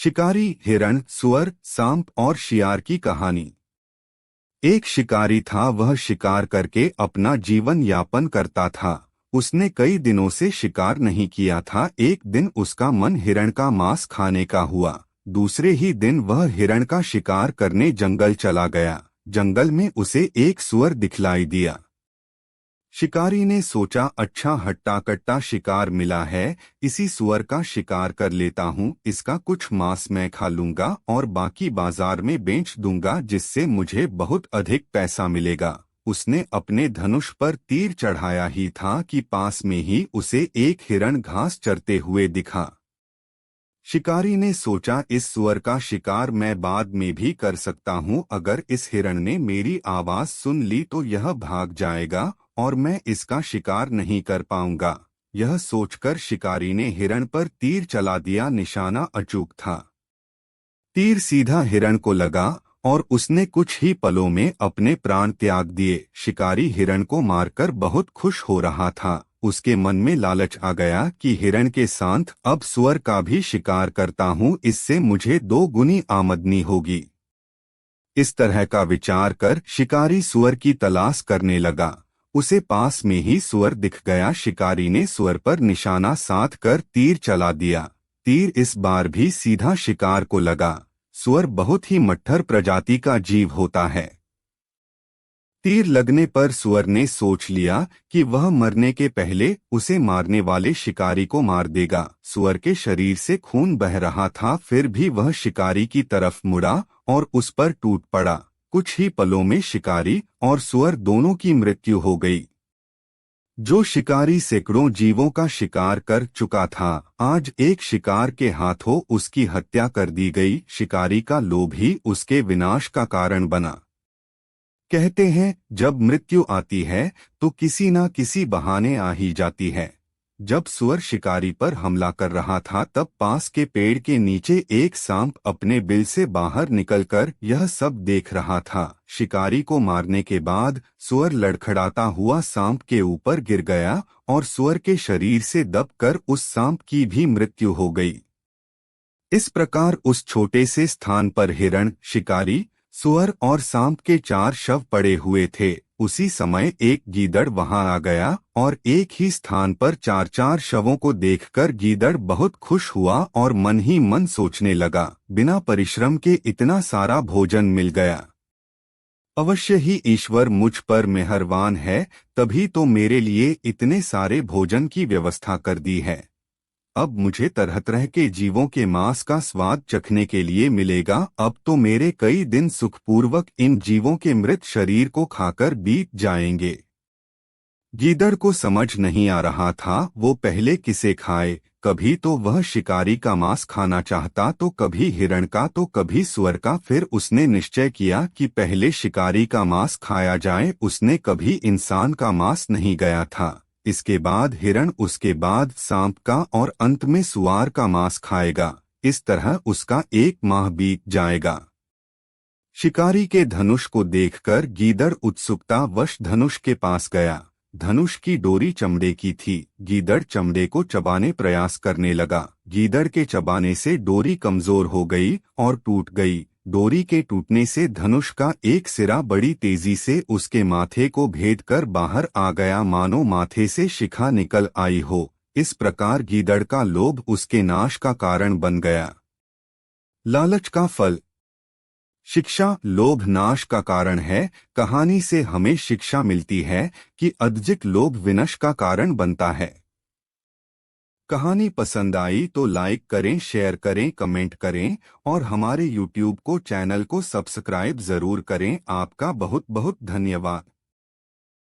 शिकारी, हिरण, सुअर, सांप और शियार की कहानी। एक शिकारी था। वह शिकार करके अपना जीवन यापन करता था। उसने कई दिनों से शिकार नहीं किया था। एक दिन उसका मन हिरण का मांस खाने का हुआ। दूसरे ही दिन वह हिरण का शिकार करने जंगल चला गया। जंगल में उसे एक सुअर दिखलाई दिया। शिकारी ने सोचा, अच्छा हट्टा कट्टा शिकार मिला है, इसी सुअर का शिकार कर लेता हूँ। इसका कुछ मांस मैं खा लूंगा और बाकी बाजार में बेच दूंगा, जिससे मुझे बहुत अधिक पैसा मिलेगा। उसने अपने धनुष पर तीर चढ़ाया ही था कि पास में ही उसे एक हिरण घास चरते हुए दिखा। शिकारी ने सोचा, इस सुअर का शिकार मैं बाद में भी कर सकता हूँ। अगर इस हिरण ने मेरी आवाज सुन ली तो यह भाग जाएगा और मैं इसका शिकार नहीं कर पाऊंगा। यह सोचकर शिकारी ने हिरण पर तीर चला दिया। निशाना अचूक था। तीर सीधा हिरण को लगा और उसने कुछ ही पलों में अपने प्राण त्याग दिए। शिकारी हिरण को मारकर बहुत खुश हो रहा था। उसके मन में लालच आ गया कि हिरण के साथ अब सुअर का भी शिकार करता हूँ, इससे मुझे 2 गुनी आमदनी होगी। इस तरह का विचार कर शिकारी सुअर की तलाश करने लगा। उसे पास में ही सुअर दिख गया। शिकारी ने सुअर पर निशाना साध कर तीर चला दिया। तीर इस बार भी सीधा शिकार को लगा। सुअर बहुत ही मट्ठर प्रजाति का जीव होता है। तीर लगने पर सुअर ने सोच लिया कि वह मरने के पहले उसे मारने वाले शिकारी को मार देगा। सुअर के शरीर से खून बह रहा था, फिर भी वह शिकारी की तरफ मुड़ा और उस पर टूट पड़ा। कुछ ही पलों में शिकारी और सुअर दोनों की मृत्यु हो गई। जो शिकारी सैकड़ों जीवों का शिकार कर चुका था, आज एक शिकार के हाथों उसकी हत्या कर दी गई। शिकारी का लोभ ही उसके विनाश का कारण बना। कहते हैं, जब मृत्यु आती है तो किसी न किसी बहाने आ ही जाती है। जब सुअर शिकारी पर हमला कर रहा था, तब पास के पेड़ के नीचे एक सांप अपने बिल से बाहर निकलकर यह सब देख रहा था। शिकारी को मारने के बाद सुअर लड़खड़ाता हुआ सांप के ऊपर गिर गया और सुअर के शरीर से दबकर उस सांप की भी मृत्यु हो गई। इस प्रकार उस छोटे से स्थान पर हिरण, शिकारी, सुअर और सांप के 4 शव पड़े हुए थे। उसी समय एक गीदड़ वहां आ गया और एक ही स्थान पर 4-4 शवों को देखकर गीदड़ बहुत खुश हुआ और मन ही मन सोचने लगा, बिना परिश्रम के इतना सारा भोजन मिल गया। अवश्य ही ईश्वर मुझ पर मेहरबान है, तभी तो मेरे लिए इतने सारे भोजन की व्यवस्था कर दी है। अब मुझे तरह तरह के जीवों के मांस का स्वाद चखने के लिए मिलेगा। अब तो मेरे कई दिन सुखपूर्वक इन जीवों के मृत शरीर को खाकर बीत जाएंगे। गीदड़ को समझ नहीं आ रहा था वो पहले किसे खाए। कभी तो वह शिकारी का मांस खाना चाहता, तो कभी हिरण का, तो कभी सुअर का। फिर उसने निश्चय किया कि पहले शिकारी का मांस खाया जाए। उसने कभी इंसान का मांस नहीं गया था। इसके बाद हिरण, उसके बाद सांप का और अंत में सुअर का मांस खाएगा। इस तरह उसका 1 माह बीत जाएगा। शिकारी के धनुष को देखकर गीदड़ उत्सुकतावश धनुष के पास गया। धनुष की डोरी चमड़े की थी। गीदड़ चमड़े को चबाने प्रयास करने लगा। गीदड़ के चबाने से डोरी कमजोर हो गई और टूट गई। डोरी के टूटने से धनुष का एक सिरा बड़ी तेजी से उसके माथे को भेदकर बाहर आ गया, मानो माथे से शिखा निकल आई हो। इस प्रकार गीदड़ का लोभ उसके नाश का कारण बन गया। लालच का फल। शिक्षा, लोभ नाश का कारण है। कहानी से हमें शिक्षा मिलती है कि अत्यधिक लोभ विनाश का कारण बनता है। कहानी पसंद आई तो लाइक करें, शेयर करें, कमेंट करें और हमारे YouTube चैनल को सब्सक्राइब जरूर करें। आपका बहुत बहुत धन्यवाद।